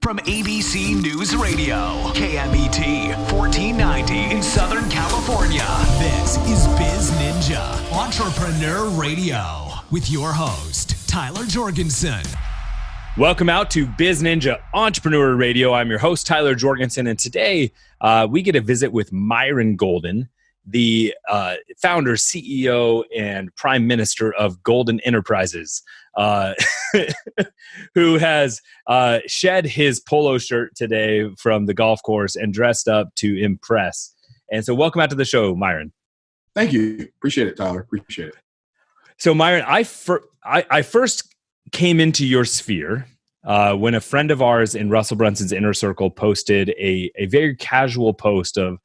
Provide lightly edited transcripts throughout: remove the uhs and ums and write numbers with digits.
From ABC News Radio, KMET 1490 in Southern California. This is BizNinja Entrepreneur Radio with your host, Tyler Jorgensen. Welcome out to BizNinja Entrepreneur Radio. I'm your host, Tyler Jorgensen, and today we get a visit with Myron Golden, the founder, CEO, and Prime Minister of Golden Enterprises, who has shed his polo shirt today from the golf course and dressed up to impress. And so welcome out to the show, Myron. Thank you. Appreciate it, Tyler. Appreciate it. So Myron, I first came into your sphere when a friend of ours in Russell Brunson's inner circle posted a very casual post of,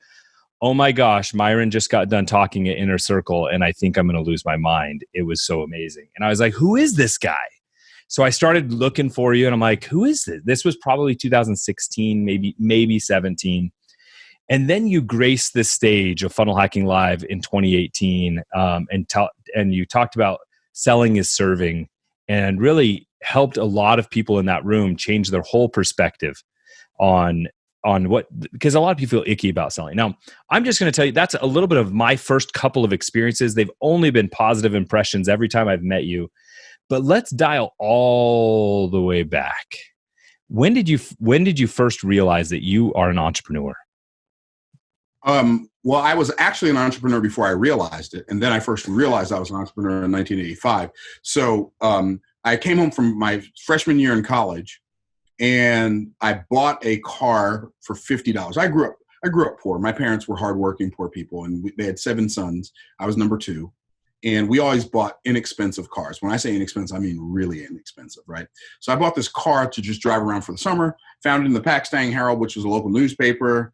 "Oh my gosh, Myron just got done talking at Inner Circle and I think I'm going to lose my mind. It was so amazing." And I was like, who is this guy? So I started looking for you and I'm like, who is this? This was probably 2016, maybe 17. And then you graced the stage of Funnel Hacking Live in 2018 and you talked about selling is serving and really helped a lot of people in that room change their whole perspective on what, because a lot of people feel icky about selling. Now, I'm just going to tell you, that's a little bit of my first couple of experiences. They've only been positive impressions every time I've met you. But let's dial all the way back. When did you first realize that you are an entrepreneur? Well, I was actually an entrepreneur before I realized it. And then I first realized I was an entrepreneur in 1985. So I came home from my freshman year in college and I bought a car for $50. I grew up poor. My parents were hardworking poor people and they had 7 sons. I was number 2. And we always bought inexpensive cars. When I say inexpensive, I mean really inexpensive, right? So I bought this car to just drive around for the summer, found it in the Pakistan Herald, which was a local newspaper,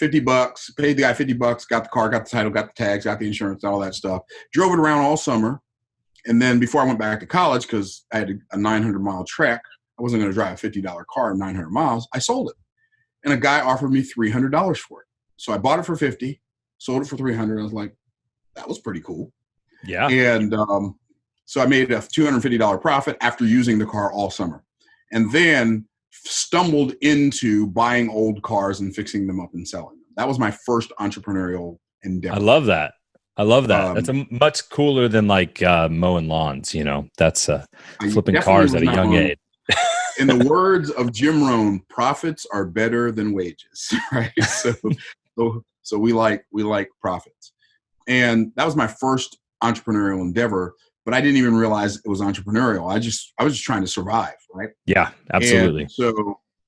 $50, paid the guy $50, got the car, got the title, got the tags, got the insurance, all that stuff. Drove it around all summer. And then before I went back to college, because I had a 900-mile trek, I wasn't going to drive a $50 car 900 miles. I sold it. And a guy offered me $300 for it. So I bought it for $50, sold it for $300. I was like, that was pretty cool. Yeah. And so I made a $250 profit after using the car all summer. And then stumbled into buying old cars and fixing them up and selling them. That was my first entrepreneurial endeavor. I love that. That's a much cooler than like mowing lawns, you know. That's flipping cars at a young age. In the words of Jim Rohn, profits are better than wages, right? So we like profits. And that was my first entrepreneurial endeavor, but I didn't even realize it was entrepreneurial. I was just trying to survive, right? Yeah, absolutely. And so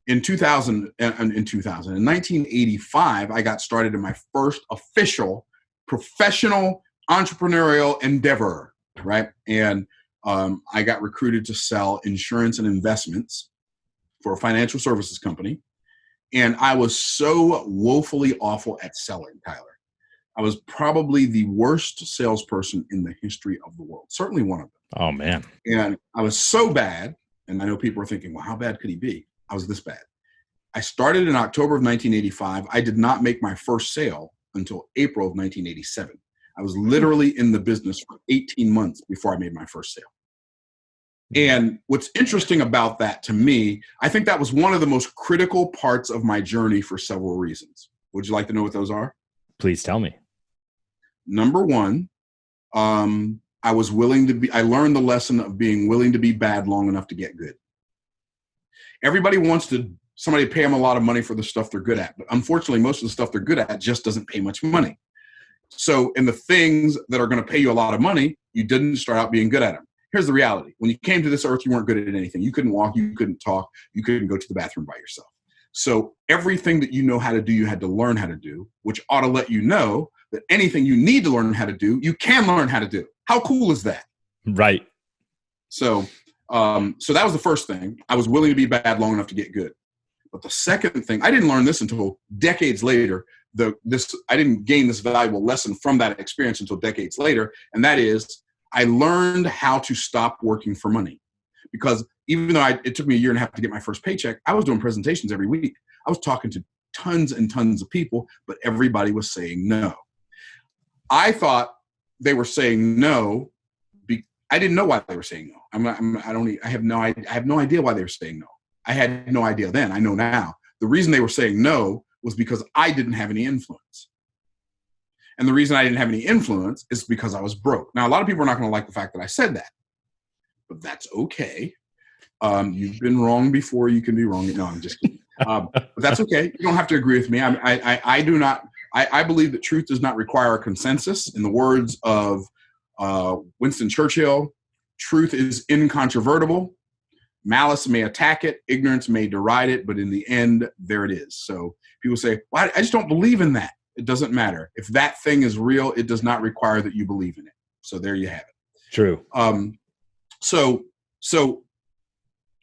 in 1985, I got started in my first official professional entrepreneurial endeavor, right? And I got recruited to sell insurance and investments for a financial services company. And I was so woefully awful at selling, Tyler. I was probably the worst salesperson in the history of the world. Certainly one of them. Oh, man. And I was so bad, and I know people are thinking, well, how bad could he be? I was this bad. I started in October of 1985. I did not make my first sale until April of 1987. I was literally in the business for 18 months before I made my first sale. And what's interesting about that to me, I think that was one of the most critical parts of my journey for several reasons. Would you like to know what those are? Please tell me. Number one, I learned the lesson of being willing to be bad long enough to get good. Everybody wants somebody to pay them a lot of money for the stuff they're good at. But unfortunately, most of the stuff they're good at just doesn't pay much money. So in the things that are going to pay you a lot of money, you didn't start out being good at them. Here's the reality. When you came to this earth, you weren't good at anything. You couldn't walk, you couldn't talk, you couldn't go to the bathroom by yourself. So everything that you know how to do, you had to learn how to do, which ought to let you know that anything you need to learn how to do, you can learn how to do. How cool is that? Right. So that was the first thing. I was willing to be bad long enough to get good. But the second thing, I didn't learn this until decades later. I didn't gain this valuable lesson from that experience until decades later. And that is, I learned how to stop working for money. Because even though it took me a year and a half to get my first paycheck, I was doing presentations every week. I was talking to tons and tons of people, but everybody was saying no. I thought they were saying no. I didn't know why they were saying no. I have no idea why they were saying no. I had no idea then. I know now. The reason they were saying no was because I didn't have any influence. And the reason I didn't have any influence is because I was broke. Now, a lot of people are not going to like the fact that I said that, but that's okay. You've been wrong before. You can be wrong. No, I'm just kidding. But that's okay. You don't have to agree with me. I do not. I believe that truth does not require a consensus. In the words of Winston Churchill, truth is incontrovertible. Malice may attack it. Ignorance may deride it. But in the end, there it is. So people say, well, I just don't believe in that. It doesn't matter. If that thing is real, it does not require that you believe in it. So there you have it. True. So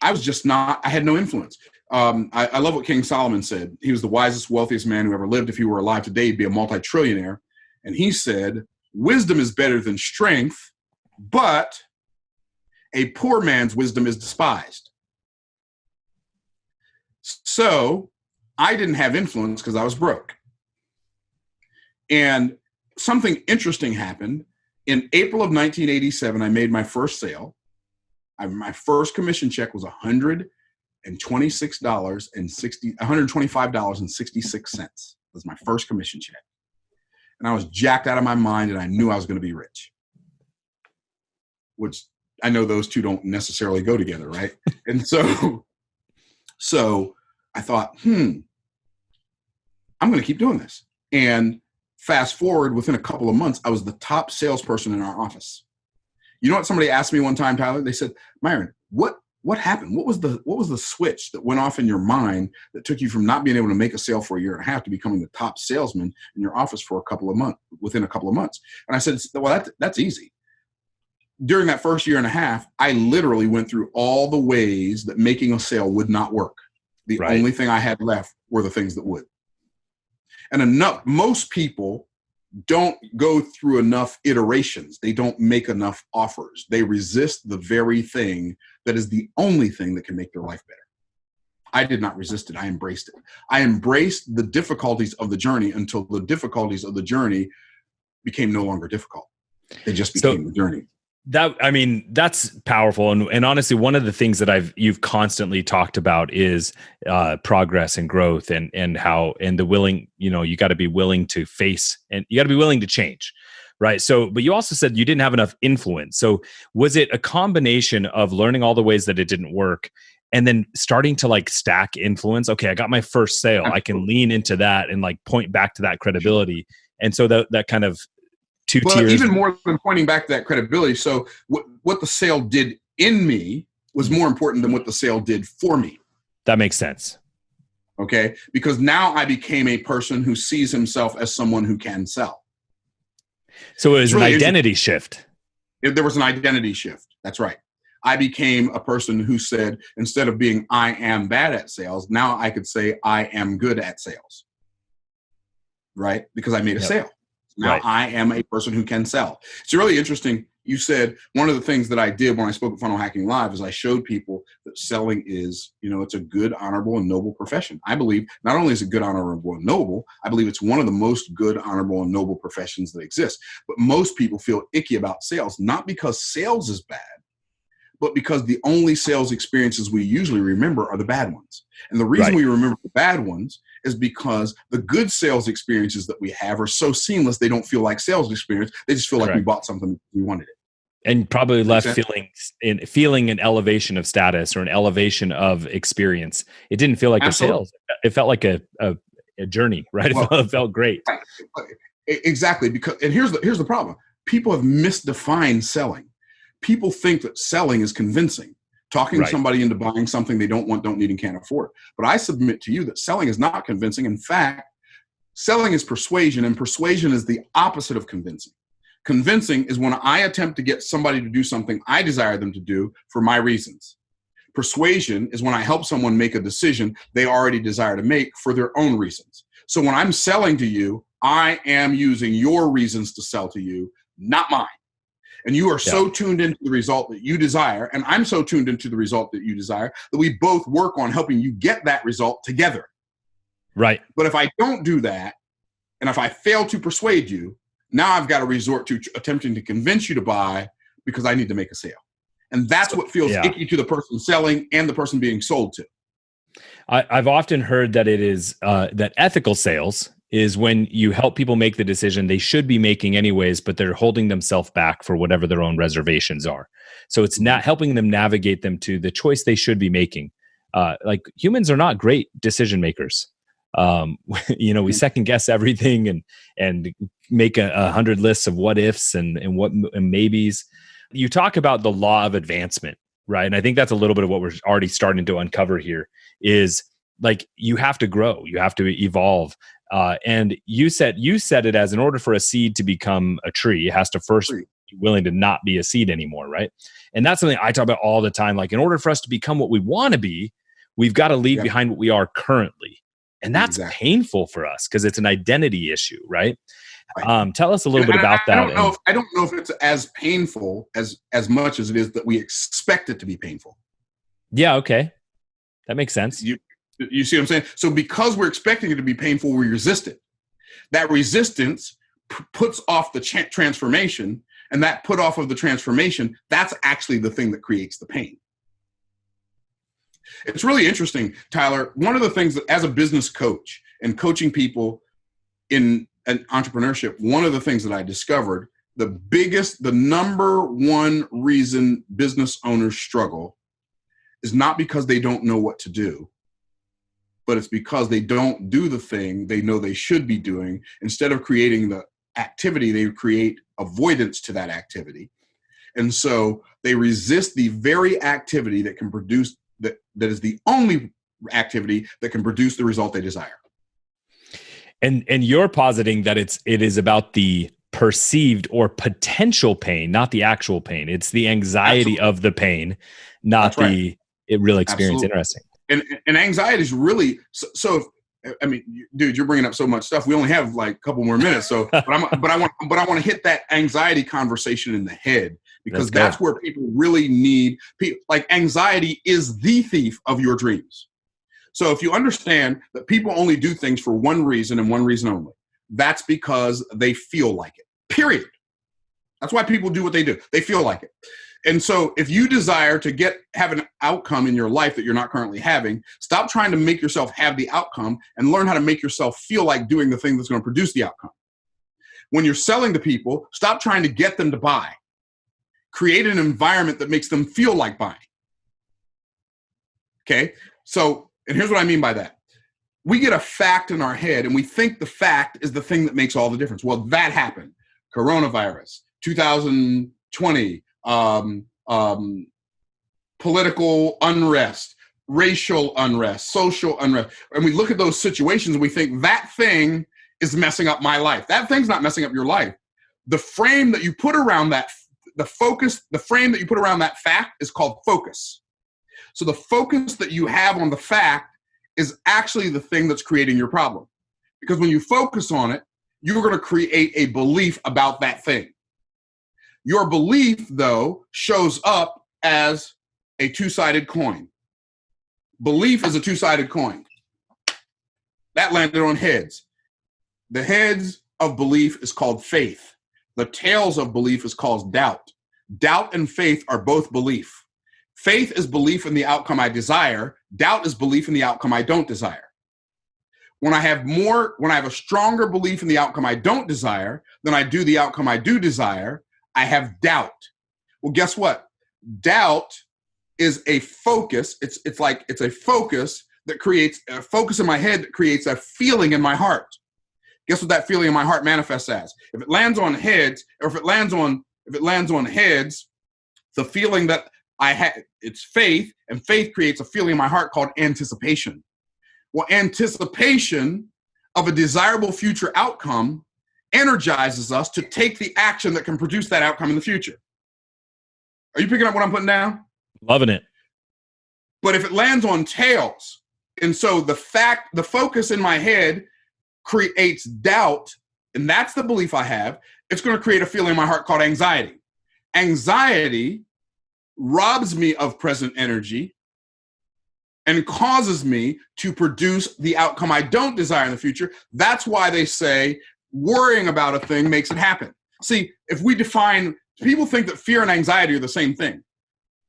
I was just not, I had no influence. I love what King Solomon said. He was the wisest, wealthiest man who ever lived. If he were alive today, he'd be a multi-trillionaire. And he said, wisdom is better than strength, but a poor man's wisdom is despised. So I didn't have influence because I was broke. And something interesting happened. In April of 1987, I made my first sale. My first commission check was $125.66. Was my first commission check. And I was jacked out of my mind, and I knew I was going to be rich. Which I know those two don't necessarily go together, right? And so I thought, I'm going to keep doing this. And fast forward, within a couple of months, I was the top salesperson in our office. You know what somebody asked me one time, Tyler? They said, Myron, what happened? What was the switch that went off in your mind that took you from not being able to make a sale for a year and a half to becoming the top salesman in your office for within a couple of months? And I said, well, that's easy. During that first year and a half, I literally went through all the ways that making a sale would not work. The only thing I had left were the things that would. And most people don't go through enough iterations. They don't make enough offers. They resist the very thing that is the only thing that can make their life better. I did not resist it. I embraced it. I embraced the difficulties of the journey until the difficulties of the journey became no longer difficult. They just became the journey. That's powerful. And honestly, one of the things that you've constantly talked about is progress and growth and the willing, you got to be willing to face and you got to be willing to change. Right. So, but you also said you didn't have enough influence. So was it a combination of learning all the ways that it didn't work and then starting to stack influence? Okay, I got my first sale. I can lean into that and point back to that credibility. And so that kind of tiers. Even more than pointing back to that credibility. So what the sale did in me was more important than what the sale did for me. That makes sense. Okay. Because now I became a person who sees himself as someone who can sell. So it was an identity shift. There was an identity shift. That's right. I became a person who said, instead of being, I am bad at sales, now I could say I am good at sales. Right. Because I made a sale. Now I am a person who can sell. It's really interesting. You said one of the things that I did when I spoke at Funnel Hacking Live is I showed people that selling is, it's a good, honorable, and noble profession. I believe not only is it good, honorable, and noble, I believe it's one of the most good, honorable, and noble professions that exist. But most people feel icky about sales, not because sales is bad, but because the only sales experiences we usually remember are the bad ones. And the reason we remember the bad ones is because the good sales experiences that we have are so seamless, they don't feel like sales experience. They just feel like we bought something, we wanted it. And probably left feeling an elevation of status or an elevation of experience. It didn't feel like a sales. It felt like a journey, right? It felt great. Exactly. And here's the problem. People have misdefined selling. People think that selling is convincing. Talking somebody into buying something they don't want, don't need, and can't afford. But I submit to you that selling is not convincing. In fact, selling is persuasion, and persuasion is the opposite of convincing. Convincing is when I attempt to get somebody to do something I desire them to do for my reasons. Persuasion is when I help someone make a decision they already desire to make for their own reasons. So when I'm selling to you, I am using your reasons to sell to you, not mine. And you are so tuned into the result that you desire, and I'm so tuned into the result that you desire, that we both work on helping you get that result together. Right. But if I don't do that, and if I fail to persuade you, now I've got to resort to attempting to convince you to buy because I need to make a sale. And that's what feels icky to the person selling and the person being sold to. I've often heard that it is that ethical sales is when you help people make the decision they should be making anyways, but they're holding themselves back for whatever their own reservations are. So it's not helping them navigate them to the choice they should be making. Like humans are not great decision makers. We second guess everything and make 100 lists of what ifs and what and maybes. You talk about the law of advancement, right? And I think that's a little bit of what we're already starting to uncover here is like, you have to grow, you have to evolve. And you said it as in order for a seed to become a tree, it has to first be willing to not be a seed anymore, right? And that's something I talk about all the time. Like, in order for us to become what we want to be, we've got to leave behind what we are currently. And that's painful for us because it's an identity issue, right? Tell us a little bit about that. I don't know if it's as painful as much as it is that we expect it to be painful. Yeah, okay. That makes sense. You see what I'm saying? So because we're expecting it to be painful, we resist it. That resistance puts off the transformation, and that put off of the transformation, that's actually the thing that creates the pain. It's really interesting, Tyler. One of the things that, as a business coach and coaching people in an entrepreneurship, one of the things that I discovered, the number one reason business owners struggle is not because they don't know what to do, but it's because they don't do the thing they know they should be doing. Instead of creating the activity, they create avoidance to that activity. And so they resist the very activity that can produce, that is the only activity that can produce the result they desire. And you're positing that it is about the perceived or potential pain, not the actual pain. It's the anxiety of the pain, not the real experience. Interesting. And anxiety is really so. I mean, dude, you're bringing up so much stuff. We only have like a couple more minutes. So, but I want to hit that anxiety conversation in the head, because that's where people really need. Like, anxiety is the thief of your dreams. So if you understand that people only do things for one reason and one reason only, that's because they feel like it. Period. That's why people do what they do. They feel like it. And so if you desire to have an outcome in your life that you're not currently having, stop trying to make yourself have the outcome and learn how to make yourself feel like doing the thing that's going to produce the outcome. When you're selling to people, stop trying to get them to buy. Create an environment that makes them feel like buying. Okay? So, and here's what I mean by that. We get a fact in our head and we think the fact is the thing that makes all the difference. Well, that happened. Coronavirus, 2020, political unrest, racial unrest, social unrest. And we look at those situations and we think that thing is messing up my life. That thing's not messing up your life. The frame that you put around that, the frame that you put around that fact is called focus. So the focus that you have on the fact is actually the thing that's creating your problem. Because when you focus on it, you're going to create a belief about that thing. Your belief, though, shows up as a two-sided coin. Belief is a two-sided coin. That landed on heads. The heads of belief is called faith. The tails of belief is called doubt. Doubt and faith are both belief. Faith is belief in the outcome I desire. Doubt is belief in the outcome I don't desire. When I have a stronger belief in the outcome I don't desire than I do the outcome I do desire, I have doubt. Well, guess what? Doubt is a focus. It's a focus that creates a focus in my head that creates a feeling in my heart. Guess what that feeling in my heart manifests as? If it lands on heads, or if it lands on heads, the feeling that I have, it's faith, and faith creates a feeling in my heart called anticipation. Well, anticipation of a desirable future outcome energizes us to take the action that can produce that outcome in the future. Are you picking up what I'm putting down? Loving it. But if it lands on tails, and so the focus in my head creates doubt, and that's the belief I have, it's going to create a feeling in my heart called anxiety. Anxiety robs me of present energy and causes me to produce the outcome I don't desire in the future. That's why they say worrying about a thing makes it happen. See, if we define, people think that fear and anxiety are the same thing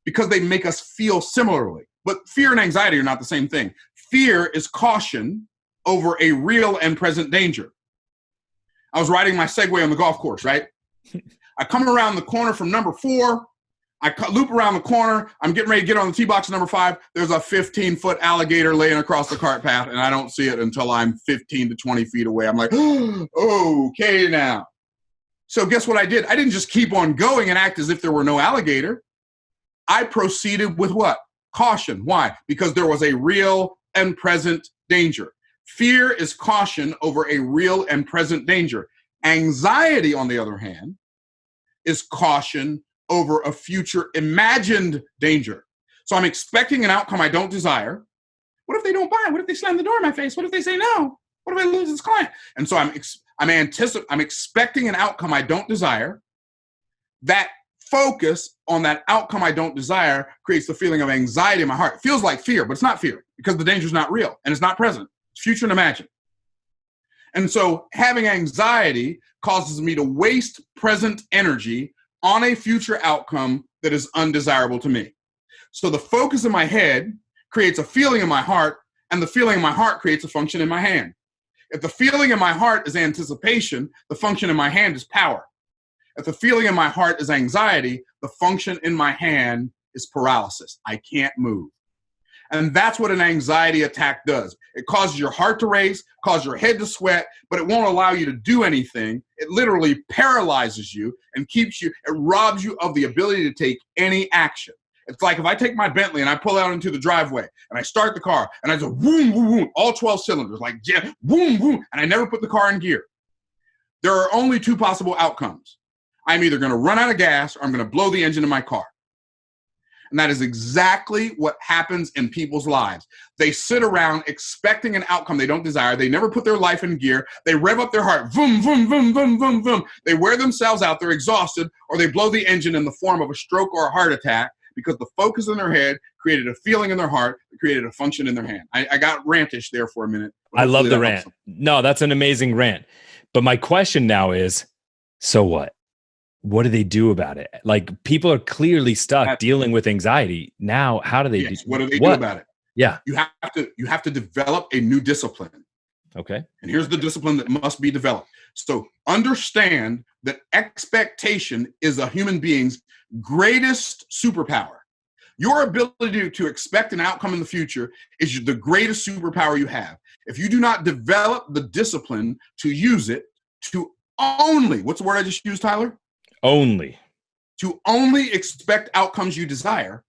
because they make us feel similarly. But fear and anxiety are not the same thing. Fear is caution over a real and present danger. I was riding my Segway on the golf course, right? I come around the corner from number 4. I loop around the corner. I'm getting ready to get on the tee box at number 5. There's a 15-foot alligator laying across the cart path, and I don't see it until I'm 15 to 20 feet away. I'm like, oh, okay now. So guess what I did? I didn't just keep on going and act as if there were no alligator. I proceeded with what? Caution. Why? Because there was a real and present danger. Fear is caution over a real and present danger. Anxiety, on the other hand, is caution over a future imagined danger. So I'm expecting an outcome I don't desire. What if they don't buy? What if they slam the door in my face? What if they say no? What if I lose this client? And so I'm expecting an outcome I don't desire. That focus on that outcome I don't desire creates the feeling of anxiety in my heart. It feels like fear, but it's not fear because the danger is not real and it's not present. It's future and imagined. And so having anxiety causes me to waste present energy on a future outcome that is undesirable to me. So the focus in my head creates a feeling in my heart, and the feeling in my heart creates a function in my hand. If the feeling in my heart is anticipation, the function in my hand is power. If the feeling in my heart is anxiety, the function in my hand is paralysis. I can't move. And that's what an anxiety attack does. It causes your heart to race, causes your head to sweat, but it won't allow you to do anything. It literally paralyzes you and it robs you of the ability to take any action. It's like if I take my Bentley and I pull out into the driveway and I start the car and I just boom, boom, boom, all 12 cylinders, like yeah, boom, boom, and I never put the car in gear. There are only 2 possible outcomes. I'm either going to run out of gas or I'm going to blow the engine in my car. And that is exactly what happens in people's lives. They sit around expecting an outcome they don't desire. They never put their life in gear. They rev up their heart. Vroom, vroom, vroom, vroom, vroom, vroom. They wear themselves out. They're exhausted, or they blow the engine in the form of a stroke or a heart attack because the focus in their head created a feeling in their heart, created a function in their hand. I got rantish there for a minute. I love the rant. No, that's an amazing rant. But my question now is, so what? What do they do about it? Like, people are clearly stuck dealing with anxiety. Now, how do they do? What do they do about it? Yeah. You have to develop a new discipline. Okay. And here's the discipline that must be developed. So understand that expectation is a human being's greatest superpower. Your ability to expect an outcome in the future is the greatest superpower you have. If you do not develop the discipline to use it, to only, what's the word I just used, Tyler? To only expect outcomes you desire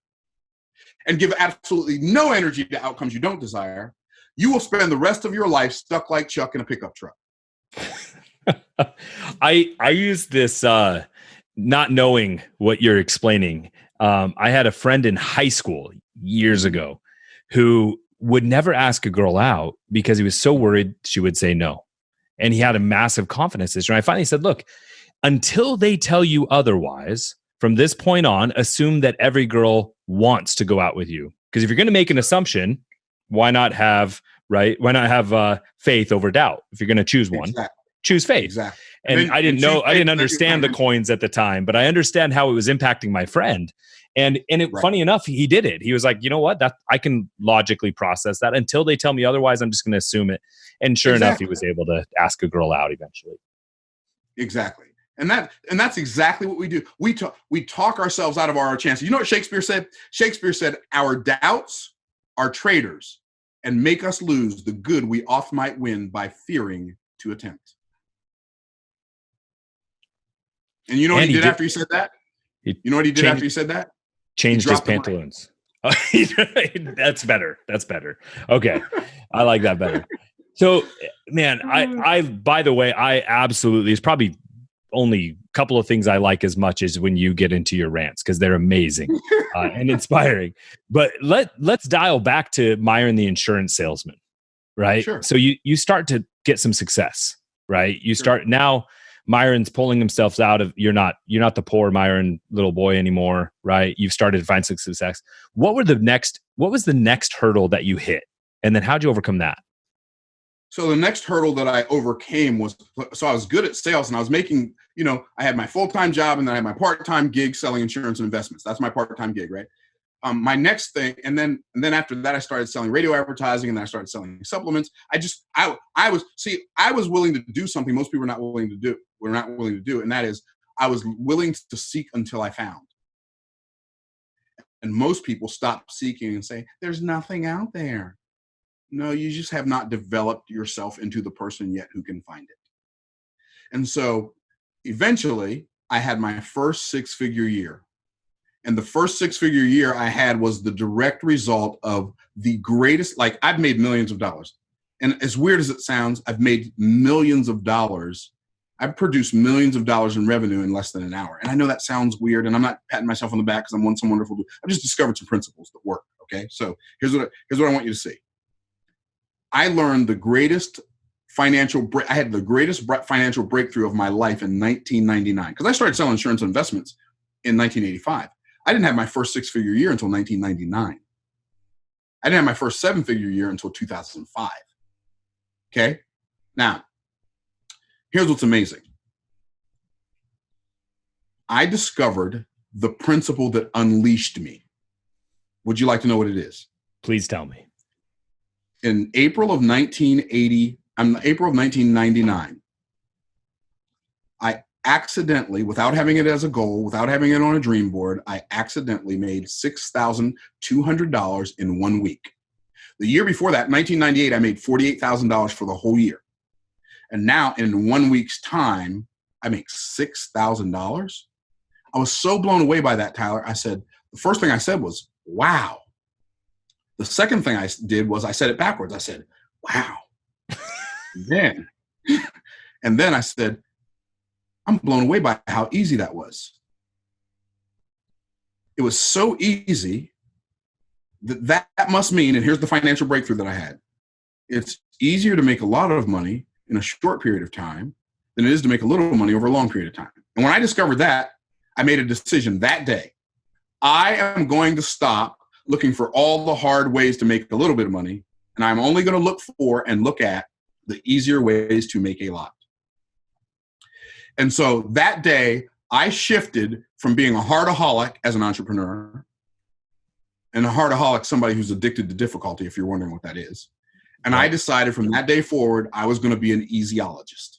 and give absolutely no energy to outcomes you don't desire, you will spend the rest of your life stuck like Chuck in a pickup truck. I use this not knowing what you're explaining. I had a friend in high school years ago who would never ask a girl out because he was so worried she would say no. And he had a massive confidence issue. And I finally said, look, until they tell you otherwise, from this point on, assume that every girl wants to go out with you. Because if you're going to make an assumption, why not have faith over doubt? If you're going to choose one, choose faith. Exactly. And I didn't understand the coins at the time, but I understand how it was impacting my friend. And funny enough, he did it. He was like, you know what? That I can logically process that. Until they tell me otherwise, I'm just going to assume it. And sure enough, he was able to ask a girl out eventually. Exactly. And that's exactly what we do. We talk ourselves out of our chances. You know what Shakespeare said? Shakespeare said, our doubts are traitors and make us lose the good we oft might win by fearing to attempt. And you know what he did after he said that? You know what he did after he said that? Changed his pantaloons. That's better. That's better. Okay. I like that better. So, man, I by the way, I absolutely, it's probably only a couple of things I like as much as when you get into your rants, because they're amazing and inspiring. But let's dial back to Myron, the insurance salesman, right? Sure. So you start to get some success, right? You start now. Myron's pulling himself out of, you're not the poor Myron little boy anymore, right? You've started to find some success. What was the next hurdle that you hit? And then how'd you overcome that? So the next hurdle that I overcame was, so I was good at sales and I was making, I had my full-time job and then I had my part-time gig selling insurance and investments. That's my part-time gig, right? my next thing, and then after that, I started selling radio advertising, and then I started selling supplements. I was willing to do something most people are not willing to do. We're not willing to do, and that is I was willing to seek until I found. And most people stop seeking and say, "There's nothing out there." No, you just have not developed yourself into the person yet who can find it. And so, eventually, I had my first six-figure year. And the first six-figure year I had was the direct result of the greatest, like I've made millions of dollars. And as weird as it sounds, I've made millions of dollars. I've produced millions of dollars in revenue in less than an hour. And I know that sounds weird, and I'm not patting myself on the back because I'm some wonderful dude. I've just discovered some principles that work, okay? So here's what I want you to see. I learned the greatest I had the greatest financial breakthrough of my life in 1999 because I started selling insurance investments in 1985. I didn't have my first six-figure year until 1999. I didn't have my first seven-figure year until 2005. Okay? Now, here's what's amazing. I discovered the principle that unleashed me. Would you like to know what it is? Please tell me. In April of 1999, I accidentally, without having it as a goal, without having it on a dream board, I accidentally made $6,200 in 1 week. The year before that, 1998, I made $48,000 for the whole year. And now in 1 week's time, I make $6,000. I was so blown away by that, Tyler. The first thing I said was, wow. The second thing I did was I said it backwards. I said, wow. And then I said, I'm blown away by how easy that was. It was so easy that must mean, and here's the financial breakthrough that I had. It's easier to make a lot of money in a short period of time than it is to make a little money over a long period of time. And when I discovered that, I made a decision that day. I am going to stop looking for all the hard ways to make a little bit of money, and I'm only going to look at the easier ways to make a lot. And so that day, I shifted from being a heartaholic as an entrepreneur, and a heartaholic, somebody who's addicted to difficulty, if you're wondering what that is. And I decided from that day forward, I was going to be an easyologist,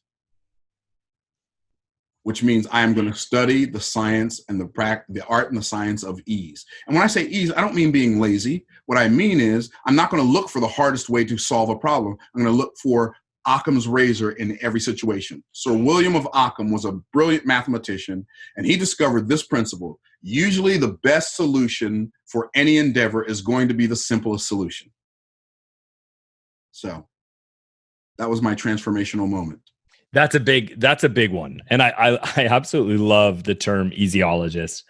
which means I am going to study the science and the art and the science of ease. And when I say ease, I don't mean being lazy. What I mean is I'm not going to look for the hardest way to solve a problem. I'm going to look for Occam's razor in every situation. Sir William of Occam was a brilliant mathematician, and he discovered this principle. Usually the best solution for any endeavor is going to be the simplest solution. So that was my transformational moment. That's a big one. And I absolutely love the term easyologist.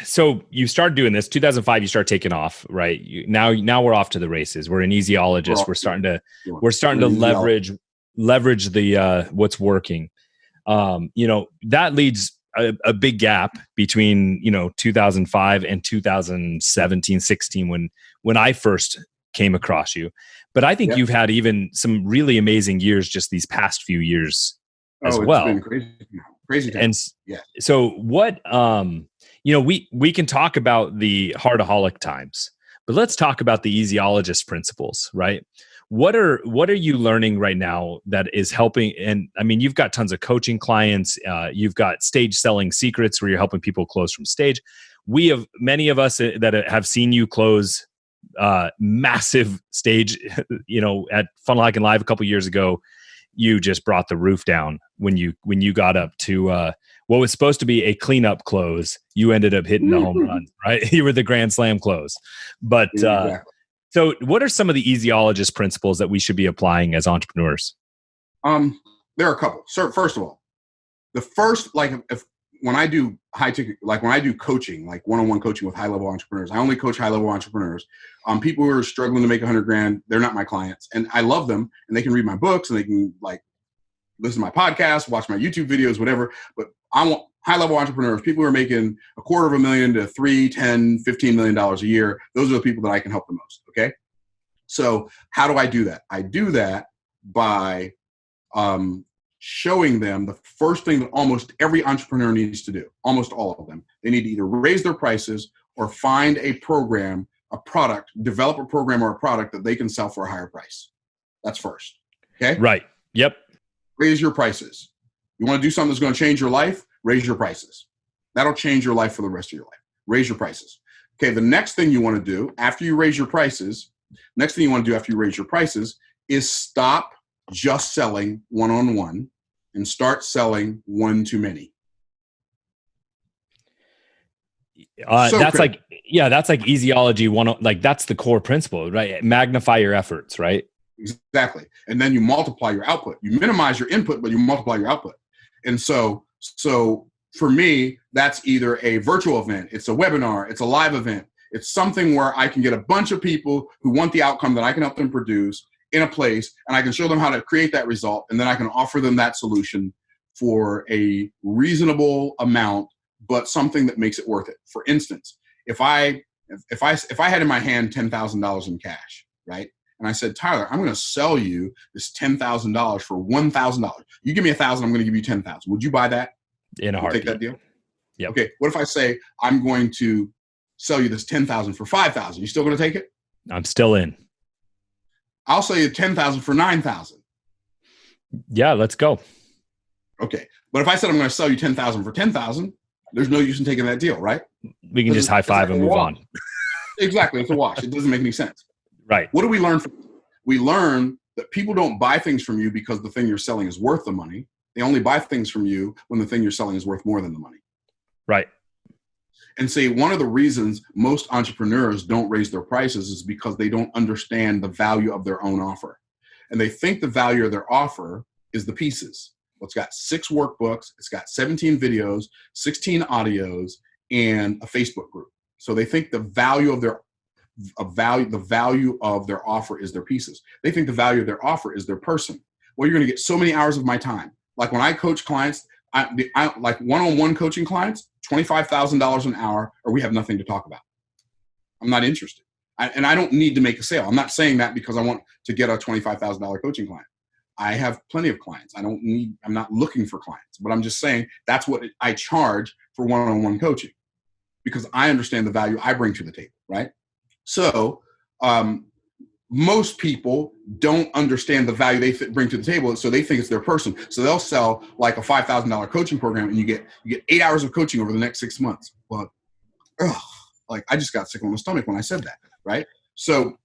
So you start doing this, 2005, you start taking off, right? Now we're off to the races. We're an easyologist. We're starting to leverage the, what's working. That leads a big gap between, 2005 and 2017, 16, when I first came across you. But I think you've had even some really amazing years just these past few years as well. It's been crazy time. And so what, we can talk about the heartaholic times, but let's talk about the easyologist principles, right? What are you learning right now that is helping? And I mean, you've got tons of coaching clients. You've got stage selling secrets where you're helping people close from stage. We have many of us that have seen you close massive stage, at Funnel Hacking Live a couple years ago. You just brought the roof down when you got up to what was supposed to be a cleanup close. You ended up hitting the home run, right? You were the grand slam close. But so what are some of the easyologist principles that we should be applying as entrepreneurs? There are a couple. So first of all, the first, when I do high ticket, when I do coaching, one-on-one coaching with high level entrepreneurs, I only coach high level entrepreneurs. People who are struggling to make $100,000, they're not my clients, and I love them, and they can read my books, and they can listen to my podcast, watch my YouTube videos, whatever. But I want high level entrepreneurs, people who are making $250,000 to $3, $10, $15 million a year. Those are the people that I can help the most. Okay. So how do I do that? I do that by showing them the first thing that almost every entrepreneur needs to do, almost all of them. They need to either raise their prices or find a program, a product, develop a program or a product that they can sell for a higher price. That's first. Okay? Right. Yep. Raise your prices. You want to do something that's going to change your life? Raise your prices. That'll change your life for the rest of your life. Raise your prices. Okay, the next thing you want to do after you raise your prices, is stop just selling one-on-one and start selling one-to-many. That's like easyology one. Like that's the core principle, right? Magnify your efforts, right? Exactly. And then you multiply your output. You minimize your input, but you multiply your output. And so for me, that's either a virtual event, it's a webinar, it's a live event. It's something where I can get a bunch of people who want the outcome that I can help them produce in a place, and I can show them how to create that result, and then I can offer them that solution for a reasonable amount, but something that makes it worth it. For instance, if I had in my hand $10,000 in cash, right? And I said, Tyler, I'm going to sell you this $10,000 for $1,000. You give me $1,000, I'm going to give you $10,000. Would you buy that? In a heartbeat. Take that deal? Yeah. Okay. What if I say I'm going to sell you this $10,000 for $5,000? You still going to take it? I'm still in. I'll sell you $10,000 for $9,000. Yeah, let's go. Okay. But if I said I'm going to sell you $10,000 for $10,000, there's no use in taking that deal, right? We can just high five and move on. Exactly. It's a wash. It doesn't make any sense. Right. What do we learn from? We learn that people don't buy things from you because the thing you're selling is worth the money. They only buy things from you when the thing you're selling is worth more than the money. Right. And see, one of the reasons most entrepreneurs don't raise their prices is because they don't understand the value of their own offer. And they think the value of their offer is the pieces. Well, it's got 6 workbooks, it's got 17 videos, 16 audios, and a Facebook group. So they think the value of their offer is their pieces. They think the value of their offer is their person. Well, you're going to get so many hours of my time. Like when I coach clients, I like one-on-one coaching clients, $25,000 an hour, or we have nothing to talk about. I'm not interested. And I don't need to make a sale. I'm not saying that because I want to get a $25,000 coaching client. I have plenty of clients. I'm not looking for clients, but I'm just saying that's what I charge for one-on-one coaching because I understand the value I bring to the table, right? So most people don't understand the value they bring to the table, so they think it's their person. So they'll sell like a $5,000 coaching program, and you get 8 hours of coaching over the next 6 months. But like I just got sick on my stomach when I said that, right? So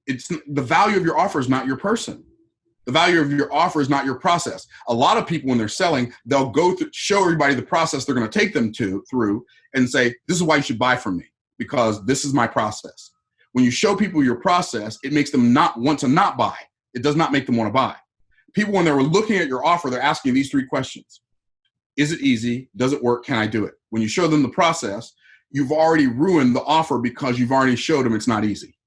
it's the value of your offer is not your person. The value of your offer is not your process. A lot of people, when they're selling, they'll go through, show everybody the process they're going to take them through, and say, "This is why you should buy from me because this is my process." When you show people your process, it makes them not want to not buy. It does not make them want to buy. People, when they're looking at your offer, they're asking these 3 questions. Is it easy? Does it work? Can I do it? When you show them the process, you've already ruined the offer because you've already showed them it's not easy.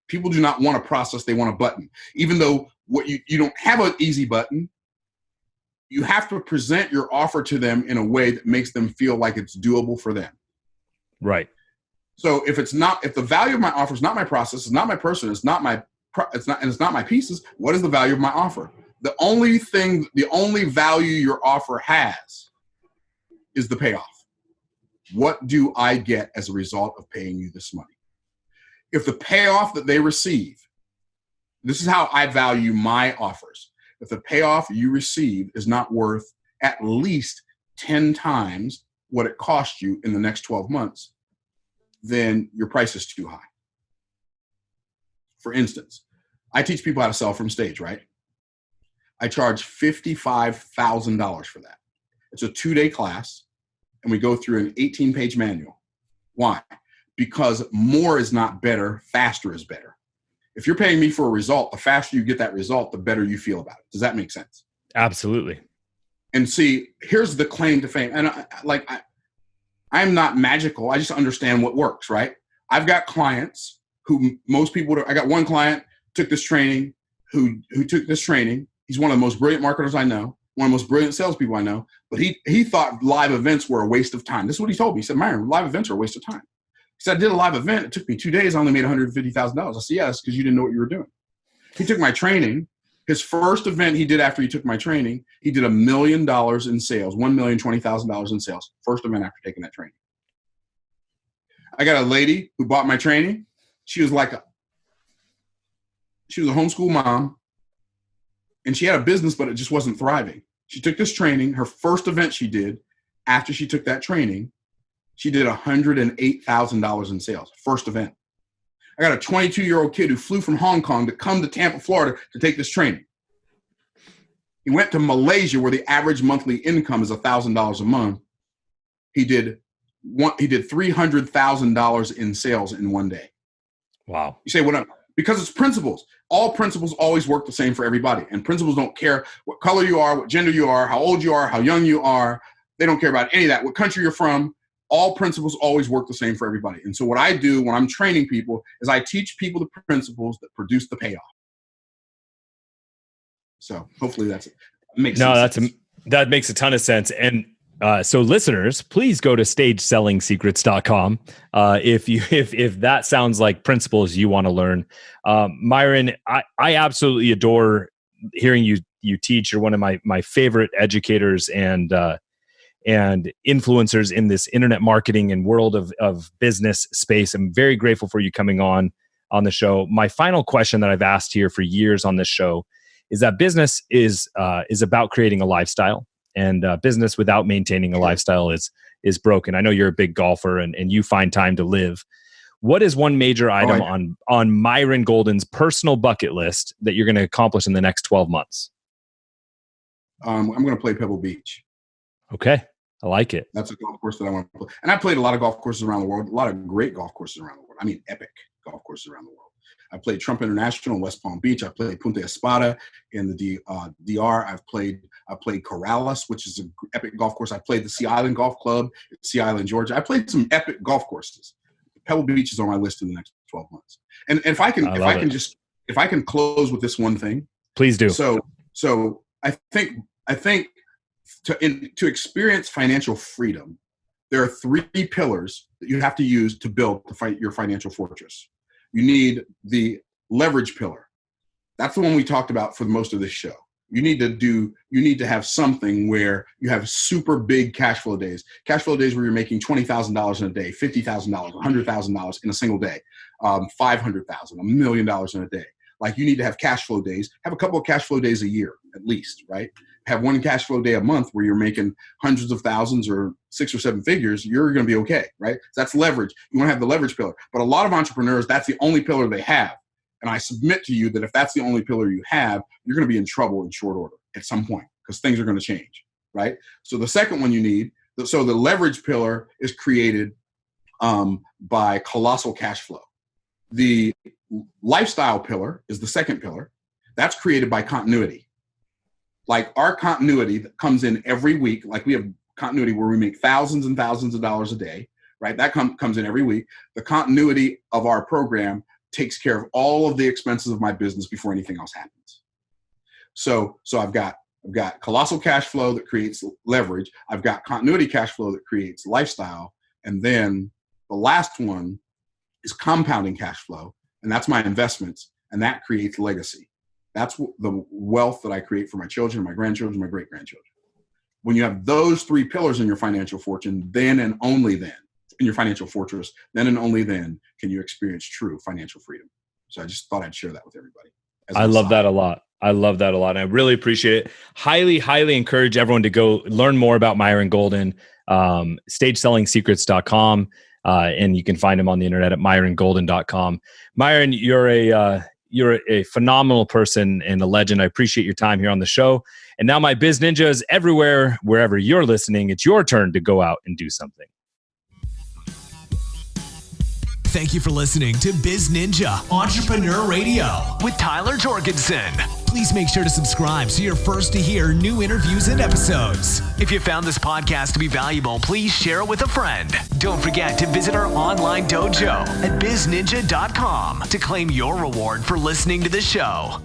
People do not want a process. They want a button. Even though you don't have an easy button, you have to present your offer to them in a way that makes them feel like it's doable for them. Right. So if the value of my offer is not my process, it's not my person, it's not my pieces, what is the value of my offer? The only value your offer has is the payoff. What do I get as a result of paying you this money? If the payoff that they receive, this is how I value my offers. If the payoff you receive is not worth at least 10 times what it cost you in the next 12 months, then your price is too high. For instance, I teach people how to sell from stage, right? I charge $55,000 for that. It's a 2-day class, and we go through an 18-page manual. Why? Because more is not better, faster is better. If you're paying me for a result, the faster you get that result, the better you feel about it. Does that make sense? Absolutely. And see, here's the claim to fame. And I'm not magical. I just understand what works, right? I've got clients who I got one client who took this training. He's one of the most brilliant marketers I know, one of the most brilliant salespeople I know, but he thought live events were a waste of time. This is what he told me. He said, "Myron, live events are a waste of time." He said, "I did a live event. It took me 2 days. I only made $150,000. I said, "Yeah, that's because you didn't know what you were doing." He took my training. His first event he did after he took my training, he did $1 million in sales, $1,020,000 in sales. First event after taking that training. I got a lady who bought my training. She was a homeschool mom, and she had a business, but it just wasn't thriving. She took this training. Her first event she did after she took that training, she did $108,000 in sales. First event. I got a 22-year-old kid who flew from Hong Kong to come to Tampa, Florida to take this training. He went to Malaysia where the average monthly income is $1,000 a month. He did $300,000 in sales in one day. Wow. You say, what? Because it's principles. All principles always work the same for everybody. And principles don't care what color you are, what gender you are, how old you are, how young you are. They don't care about any of that, what country you're from. All principles always work the same for everybody. And so what I do when I'm training people is I teach people the principles that produce the payoff. So hopefully that makes sense. That makes a ton of sense. And so listeners, please go to stagesellingSecrets.com if that sounds like principles you want to learn. Myron, I absolutely adore hearing you teach. You're one of my favorite educators and influencers in this internet marketing and world of business space. I'm very grateful for you coming on the show. My final question that I've asked here for years on this show is that business is about creating a lifestyle, and business without maintaining a lifestyle is broken. I know you're a big golfer and you find time to live. What is one major item on Myron Golden's personal bucket list that you're going to accomplish in the next 12 months? I'm going to play Pebble Beach. Okay. I like it. That's a golf course that I want to play. And I played a lot of golf courses around the world, a lot of great golf courses around the world. I mean, epic golf courses around the world. I played Trump International in West Palm Beach. I played Punta Espada in the DR. I played Corrales, which is an epic golf course. I played the Sea Island Golf Club in Sea Island, Georgia. I played some epic golf courses. Pebble Beach is on my list in the next 12 months. And if I can close with this one thing. Please do. So I think to experience financial freedom, there are 3 pillars that you have to use to build your financial fortress. You need the leverage pillar. That's the one we talked about for most of this show. You need to have something where you have super big cash flow days where you're making $20,000 in a day, $50,000, $100,000 in a single day, $500,000, $1 million in a day. Like, you need to have cash flow days, have a couple of cash flow days a year, at least, right? Have one cash flow day a month where you're making hundreds of thousands or 6 or 7 figures, you're going to be okay, right? So that's leverage. You want to have the leverage pillar. But a lot of entrepreneurs, that's the only pillar they have. And I submit to you that if that's the only pillar you have, you're going to be in trouble in short order at some point because things are going to change, right? So the second one you need, so the leverage pillar is created by colossal cash flow. The lifestyle pillar is the second pillar. That's created by continuity. Like, our continuity that comes in every week, like we have continuity where we make thousands and thousands of dollars a day, right? That comes in every week. The continuity of our program takes care of all of the expenses of my business before anything else happens. So I've got colossal cash flow that creates leverage. I've got continuity cash flow that creates lifestyle. And then the last one is compounding cash flow. And that's my investments. And that creates legacy. That's the wealth that I create for my children, my grandchildren, my great-grandchildren. When you have those 3 pillars in your financial fortune, then and only then, in your financial fortress, then and only then can you experience true financial freedom. So I just thought I'd share that with everybody. I love that a lot. I really appreciate it. Highly, highly encourage everyone to go learn more about Myron Golden, stagesellingSecrets.com. And you can find him on the internet at myrongolden.com. Myron, you're a phenomenal person and a legend. I appreciate your time here on the show. And now, my Biz Ninjas everywhere, wherever you're listening, it's your turn to go out and do something. Thank you for listening to BizNinja Entrepreneur Radio with Tyler Jorgensen. Please make sure to subscribe so you're first to hear new interviews and episodes. If you found this podcast to be valuable, please share it with a friend. Don't forget to visit our online dojo at bizninja.com to claim your reward for listening to the show.